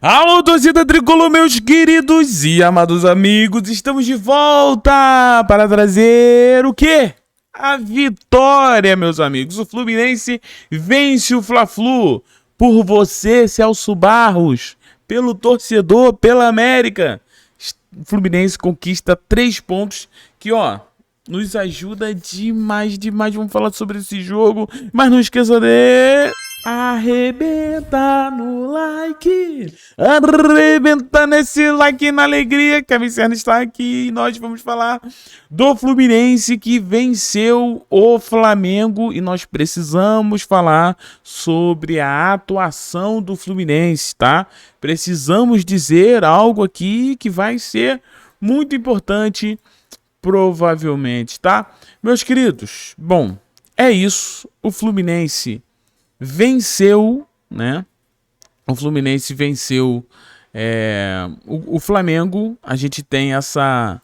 Alô, torcida tricolor, meus queridos e amados amigos, estamos de volta para trazer o quê? A vitória, meus amigos. O Fluminense vence o Fla-Flu por você, Celso Barros, pelo torcedor, pela América. O Fluminense conquista 3 pontos que, nos ajuda demais. Vamos falar sobre esse jogo, mas não esqueça de arrebenta no like, arrebenta nesse like na alegria que a Vicerna está aqui e nós vamos falar do Fluminense que venceu o Flamengo e nós precisamos falar sobre a atuação do Fluminense, tá? Precisamos dizer algo aqui que vai ser muito importante, provavelmente, tá? Meus queridos, bom, é isso, o Fluminense venceu, né? O Fluminense venceu o Flamengo. A gente tem essa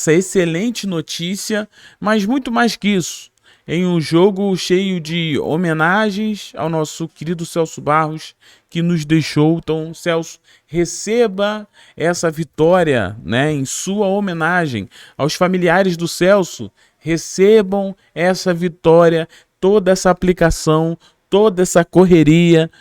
excelente notícia, mas muito mais que isso, em um jogo cheio de homenagens ao nosso querido Celso Barros, que nos deixou. Então, Celso, receba essa vitória, né, em sua homenagem aos familiares do Celso. Recebam essa vitória, toda essa aplicação, toda essa correria,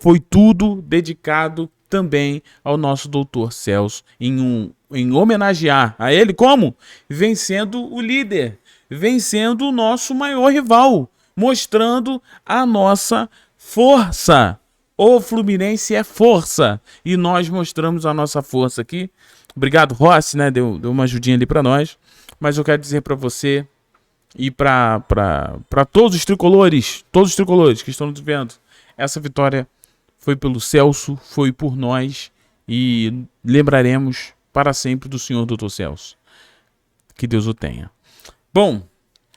foi tudo dedicado também ao nosso doutor Celso, em homenagear a ele como? Vencendo o líder, vencendo o nosso maior rival, mostrando a nossa força. O Fluminense é força e nós mostramos a nossa força aqui. Obrigado, Rossi, né? Deu uma ajudinha ali para nós, mas eu quero dizer para você e para todos os tricolores que estão nos vendo, essa vitória foi pelo Celso, foi por nós e lembraremos para sempre do senhor Dr. Celso. Que Deus o tenha. Bom,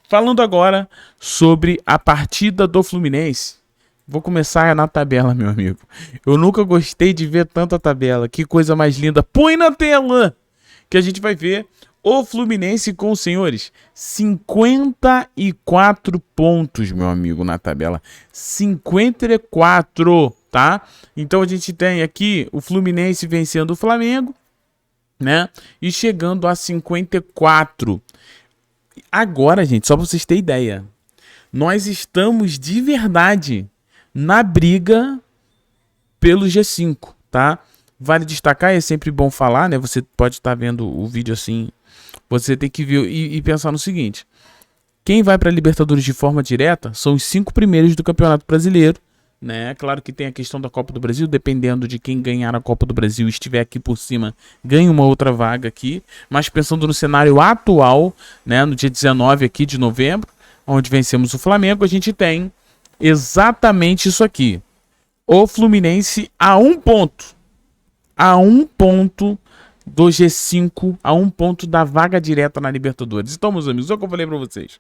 falando agora sobre a partida do Fluminense, vou começar na tabela, meu amigo. Eu nunca gostei de ver tanta tabela, que coisa mais linda. Põe na tela que a gente vai ver o Fluminense com os senhores 54 pontos, meu amigo, na tabela. 54, tá? Então a gente tem aqui o Fluminense vencendo o Flamengo, né? E chegando a 54. Agora, gente, só pra vocês terem ideia, nós estamos de verdade na briga pelo G5, tá? Vale destacar, é sempre bom falar, né? Você pode estar vendo o vídeo assim, você tem que ver e pensar no seguinte: quem vai para a Libertadores de forma direta são os 5 primeiros do Campeonato Brasileiro, né? Claro que tem a questão da Copa do Brasil, dependendo de quem ganhar a Copa do Brasil e estiver aqui por cima, ganha uma outra vaga aqui. Mas pensando no cenário atual, né? No dia 19 aqui de novembro, onde vencemos o Flamengo, a gente tem exatamente isso aqui: o Fluminense a 1 ponto. A 1 ponto do G5, a 1 ponto da vaga direta na Libertadores. Então, meus amigos, é o que eu falei pra vocês.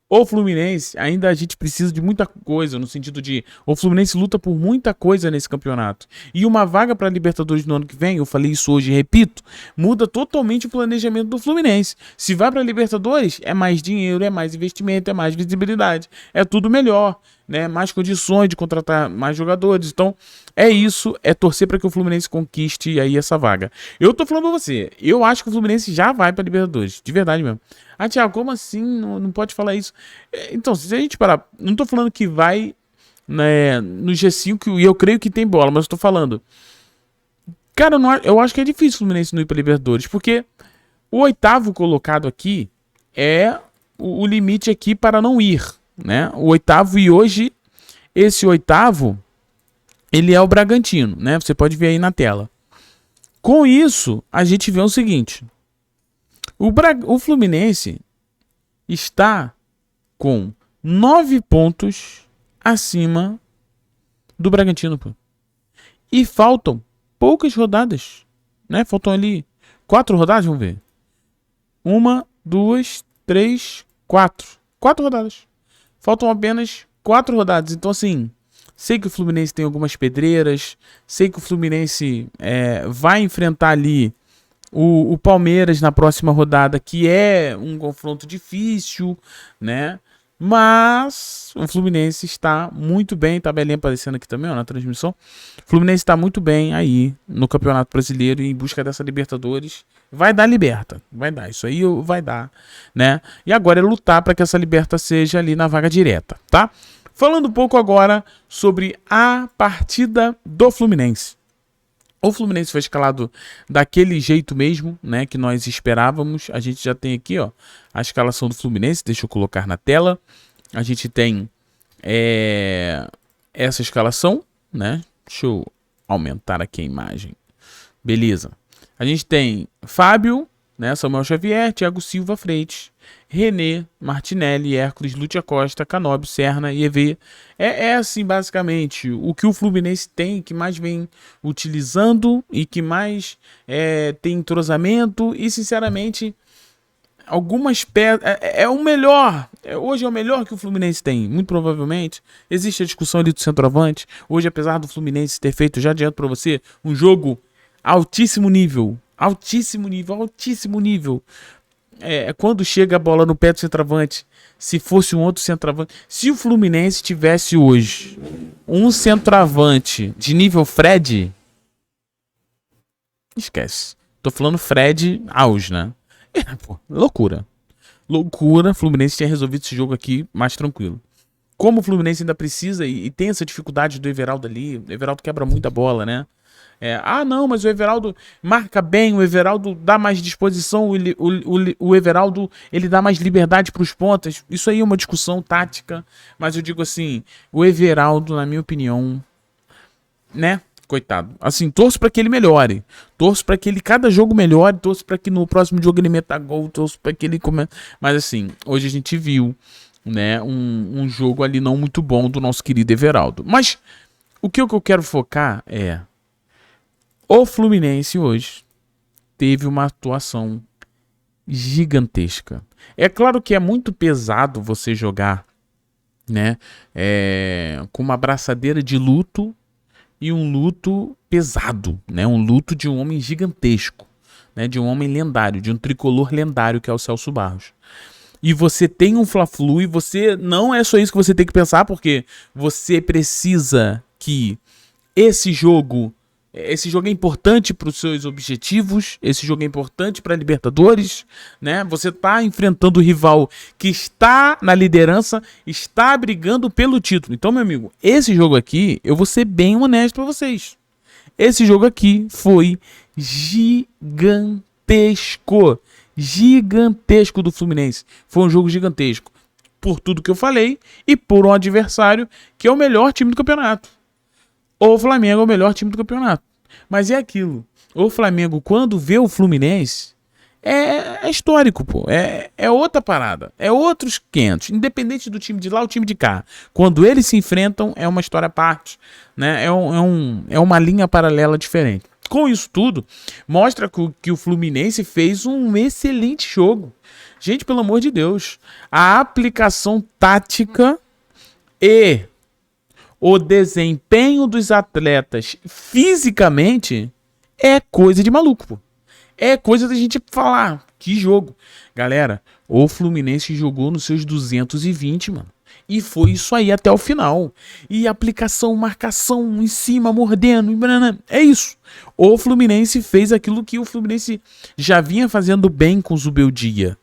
O Fluminense, ainda a gente precisa de muita coisa, no sentido de, o Fluminense luta por muita coisa nesse campeonato. E uma vaga para a Libertadores no ano que vem, eu falei isso hoje e repito, muda totalmente o planejamento do Fluminense. Se vai para a Libertadores, é mais dinheiro, é mais investimento, é mais visibilidade, é tudo melhor, né? Mais condições de contratar mais jogadores. Então, é isso, é torcer para que o Fluminense conquiste aí essa vaga. Eu tô falando pra você, eu acho que o Fluminense já vai pra Libertadores, de verdade mesmo. Ah, Thiago, como assim? Não pode falar isso. Então, se a gente parar, não tô falando que vai, né, no G5, e eu creio que tem bola, mas eu tô falando, cara, eu acho que é difícil o Fluminense não ir pra Libertadores, porque o 8º colocado aqui é o limite aqui para não ir, né? O 8º, e hoje esse 8º ele é o Bragantino, né? Você pode ver aí na tela. Com isso, a gente vê o seguinte: o Fluminense está com 9 pontos acima do Bragantino, pô. E faltam poucas rodadas, né? Faltam ali 4 rodadas, vamos ver. 1, 2, 3, 4. 4 rodadas. Faltam apenas 4 rodadas. Então, assim, sei que o Fluminense tem algumas pedreiras, sei que o Fluminense vai enfrentar ali o Palmeiras na próxima rodada, que é um confronto difícil, né? Mas o Fluminense está muito bem, tabelinha aparecendo aqui também, ó, na transmissão. O Fluminense está muito bem aí no Campeonato Brasileiro em busca dessa Libertadores. Vai dar liberta, vai dar, isso aí vai dar, né? E agora é lutar para que essa liberta seja ali na vaga direta, tá? Falando um pouco agora sobre a partida do Fluminense. O Fluminense foi escalado daquele jeito mesmo, né, que nós esperávamos. A gente já tem aqui, ó, a escalação do Fluminense. Deixa eu colocar na tela. A gente tem essa escalação, né? Deixa eu aumentar aqui a imagem. Beleza. A gente tem Fábio, né, Samuel Xavier, Thiago Silva Freitas, René, Martinelli, Hércules, Lúcia Costa, Canóbio, Serna e EV. É assim, basicamente, o que o Fluminense tem, que mais vem utilizando e que mais tem entrosamento e, sinceramente, algumas peças... É o melhor. Hoje é o melhor que o Fluminense tem, muito provavelmente. Existe a discussão ali do centroavante. Hoje, apesar do Fluminense ter feito, já adianto para você, um jogo altíssimo nível. Altíssimo nível, altíssimo nível. Quando chega a bola no pé do centroavante, se fosse um outro centroavante, se o Fluminense tivesse hoje um centroavante de nível Fred, esquece. Tô falando Fred auge, né? Loucura. Loucura. O Fluminense tinha resolvido esse jogo aqui mais tranquilo. Como o Fluminense ainda precisa e tem essa dificuldade do Everaldo ali, o Everaldo quebra muita bola, né? Não, mas o Everaldo marca bem, o Everaldo dá mais disposição, o Everaldo ele dá mais liberdade para os pontas. Isso aí é uma discussão tática, mas eu digo assim, o Everaldo, na minha opinião, né? Coitado. Assim, torço para que ele melhore. Torço para que ele cada jogo melhore, torço para que no próximo jogo ele meta gol, torço para que ele comece. Mas assim, hoje a gente viu, né, um jogo ali não muito bom do nosso querido Everaldo. Mas o que eu quero focar é o Fluminense hoje teve uma atuação gigantesca. É claro que é muito pesado você jogar, né, com uma abraçadeira de luto e um luto pesado, né, um luto de um homem gigantesco, né, de um homem lendário, de um tricolor lendário que é o Celso Barros. E você tem um Fla-Flu e você não é só isso que você tem que pensar, porque você precisa que esse jogo é importante para os seus objetivos, esse jogo é importante para a Libertadores, né? Você está enfrentando o rival que está na liderança, está brigando pelo título. Então, meu amigo, esse jogo aqui, eu vou ser bem honesto para vocês. Esse jogo aqui foi gigantesco. Gigantesco do Fluminense. Foi um jogo gigantesco. Por tudo que eu falei e por um adversário que é o melhor time do campeonato. O Flamengo é o melhor time do campeonato. Mas é aquilo. O Flamengo, quando vê o Fluminense, é histórico, pô. É outra parada. É outros 500. Independente do time de lá ou time de cá. Quando eles se enfrentam, é uma história à parte. Né? É uma linha paralela diferente. Com isso tudo, mostra que o Fluminense fez um excelente jogo. Gente, pelo amor de Deus. A aplicação tática e o desempenho dos atletas fisicamente é coisa de maluco, pô. É coisa da gente falar. Que jogo. Galera, o Fluminense jogou nos seus 220, mano. E foi isso aí até o final. E aplicação, marcação em cima, mordendo. É isso. O Fluminense fez aquilo que o Fluminense já vinha fazendo bem com o Zubeldia.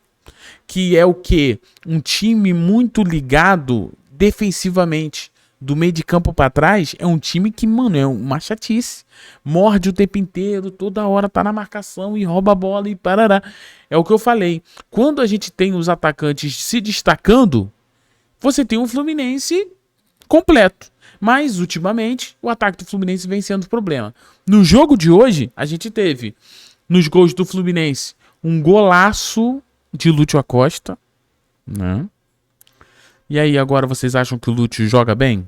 Que é o quê? Um time muito ligado defensivamente. Do meio de campo pra trás, é um time que, mano, é uma chatice. Morde o tempo inteiro, toda hora tá na marcação e rouba a bola e parará. É o que eu falei. Quando a gente tem os atacantes se destacando, você tem um Fluminense completo. Mas, ultimamente, o ataque do Fluminense vem sendo problema. No jogo de hoje, a gente teve, nos gols do Fluminense, um golaço de Lúcio Acosta, né? E aí, agora vocês acham que o Lúcio joga bem?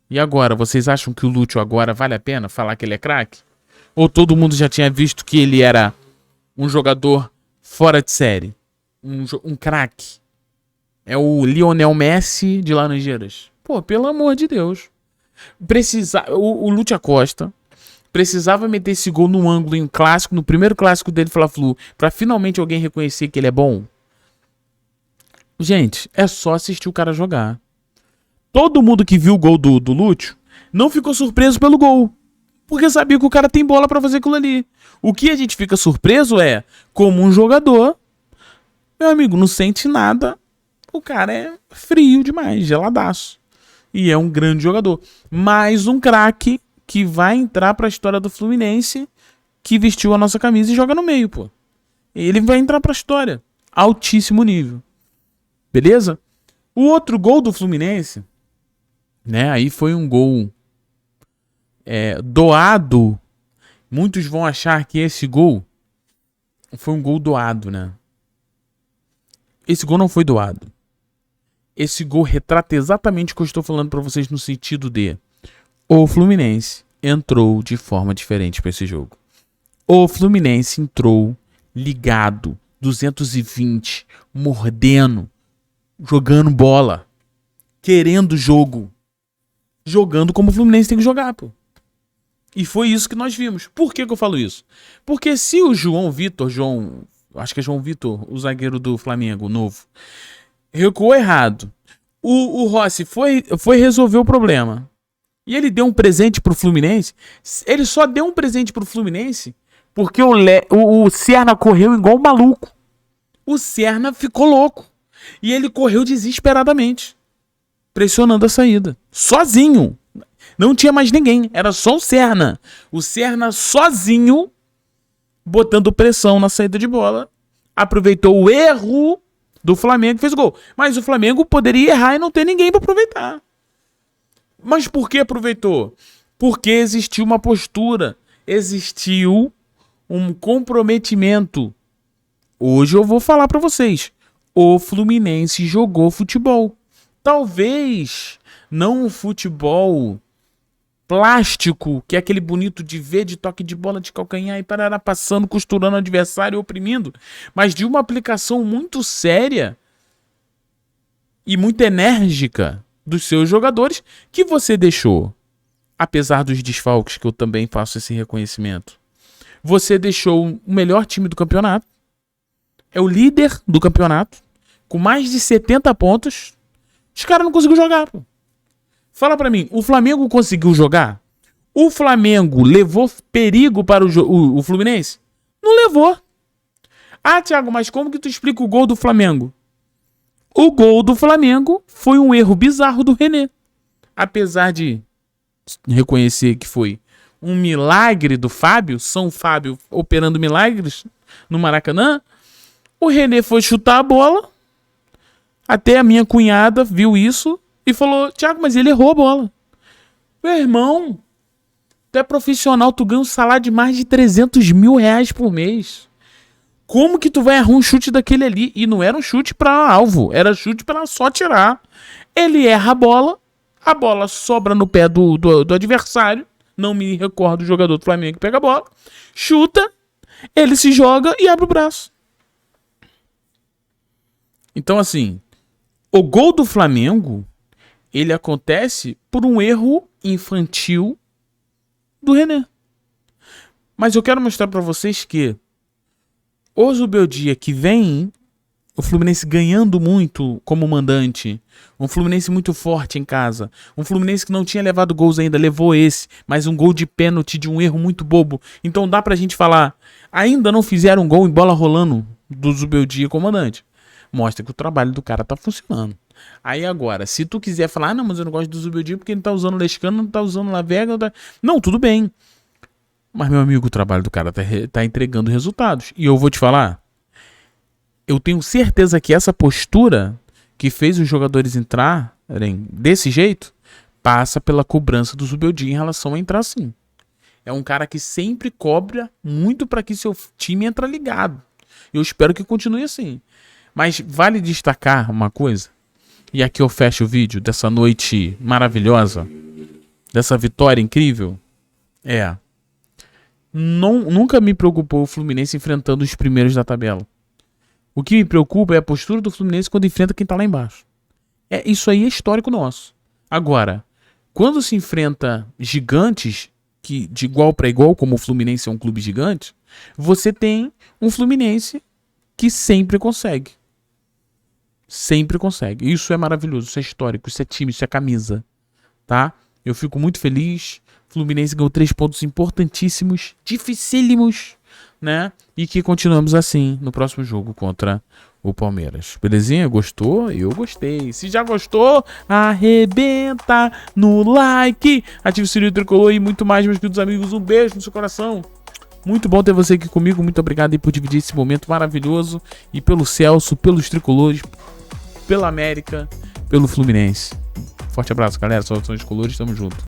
E agora, vocês acham que o Lúcio agora vale a pena falar que ele é craque? Ou todo mundo já tinha visto que ele era um jogador fora de série? Um craque? É o Lionel Messi de Laranjeiras. Pô, pelo amor de Deus. O Lúcio Acosta precisava meter esse gol no ângulo em um clássico, no primeiro clássico dele, Fla-Flu, pra finalmente alguém reconhecer que ele é bom? Gente, é só assistir o cara jogar. Todo mundo que viu o gol do Lúcio não ficou surpreso pelo gol. Porque sabia que o cara tem bola pra fazer aquilo ali. O que a gente fica surpreso é como um jogador, meu amigo, não sente nada. O cara é frio demais, geladaço. E é um grande jogador. Mais um craque que vai entrar pra história do Fluminense, que vestiu a nossa camisa e joga no meio, pô. Ele vai entrar pra história. Altíssimo nível. Beleza? O outro gol do Fluminense, né? Aí foi um gol doado. Muitos vão achar que esse gol foi um gol doado, né? Esse gol não foi doado. Esse gol retrata exatamente o que eu estou falando para vocês no sentido de o Fluminense entrou de forma diferente para esse jogo. O Fluminense entrou ligado, 220, mordendo, jogando bola, querendo jogo, jogando como o Fluminense tem que jogar, pô. E foi isso que nós vimos. Por que eu falo isso? Porque se o acho que é João Vitor, o zagueiro do Flamengo, novo, recuou errado, o Rossi foi resolver o problema, e ele deu um presente pro Fluminense, ele só deu um presente pro Fluminense porque o Serna correu igual um maluco. O Serna ficou louco. E ele correu desesperadamente, pressionando a saída. Sozinho. Não tinha mais ninguém. Era só o Serna. O Serna sozinho, botando pressão na saída de bola. Aproveitou o erro do Flamengo e fez gol. Mas o Flamengo poderia errar e não ter ninguém para aproveitar. Mas por que aproveitou? Porque existiu uma postura. Existiu um comprometimento. Hoje eu vou falar para vocês. O Fluminense jogou futebol. Talvez não um futebol plástico, que é aquele bonito de ver, de toque de bola de calcanhar e parará passando, costurando o adversário e oprimindo, mas de uma aplicação muito séria e muito enérgica dos seus jogadores que você deixou, apesar dos desfalques, que eu também faço esse reconhecimento. Você deixou o melhor time do campeonato, é o líder do campeonato, com mais de 70 pontos. Os caras não conseguiram jogar, pô. Fala pra mim, o Flamengo conseguiu jogar? O Flamengo levou perigo para o Fluminense? Não levou. Ah, Thiago, mas como que tu explica o gol do Flamengo? O gol do Flamengo foi um erro bizarro do René. Apesar de reconhecer que foi um milagre do Fábio, São Fábio operando milagres no Maracanã, o René foi chutar a bola, até a minha cunhada viu isso e falou, Thiago, mas ele errou a bola. Meu irmão, tu é profissional, tu ganha um salário de mais de 300 mil reais por mês. Como que tu vai errar um chute daquele ali? E não era um chute para alvo, era chute para só tirar. Ele erra a bola sobra no pé do adversário, não me recordo do jogador do Flamengo que pega a bola, chuta, ele se joga e abre o braço. Então assim, o gol do Flamengo, ele acontece por um erro infantil do René. Mas eu quero mostrar para vocês que o Zubeldia que vem, o Fluminense ganhando muito como mandante, um Fluminense muito forte em casa, um Fluminense que não tinha levado gols ainda, levou esse, mas um gol de pênalti de um erro muito bobo. Então dá pra gente falar, ainda não fizeram um gol em bola rolando do Zubeldia comandante. Mostra que o trabalho do cara tá funcionando. Aí agora, se tu quiser falar, não, mas eu não gosto do Zubeldia porque ele tá usando o Lescano, não tá usando o Lavega, tá... Não, tudo bem. Mas, meu amigo, o trabalho do cara tá entregando resultados. E eu vou te falar, eu tenho certeza que essa postura que fez os jogadores entrarem desse jeito, passa pela cobrança do Zubeldia em relação a entrar assim. É um cara que sempre cobra muito para que seu time entre ligado. Eu espero que continue assim. Mas vale destacar uma coisa, e aqui eu fecho o vídeo dessa noite maravilhosa, dessa vitória incrível, nunca me preocupou o Fluminense enfrentando os primeiros da tabela. O que me preocupa é a postura do Fluminense quando enfrenta quem tá lá embaixo. Isso aí é histórico nosso. Agora, quando se enfrenta gigantes, que de igual para igual, como o Fluminense é um clube gigante, você tem um Fluminense que sempre consegue. Sempre consegue. Isso é maravilhoso, isso é histórico, isso é time, isso é camisa, tá? Eu fico muito feliz. Fluminense ganhou 3 pontos importantíssimos, dificílimos, né? E que continuamos assim no próximo jogo contra o Palmeiras. Belezinha? Gostou? Eu gostei. Se já gostou, arrebenta no like, ative o sininho tricolor e muito mais, meus queridos amigos. Um beijo no seu coração. Muito bom ter você aqui comigo. Muito obrigado aí por dividir esse momento maravilhoso. E pelo Celso, pelos tricolores, pela América, pelo Fluminense. Forte abraço, galera. Saudações de colores. Tamo junto.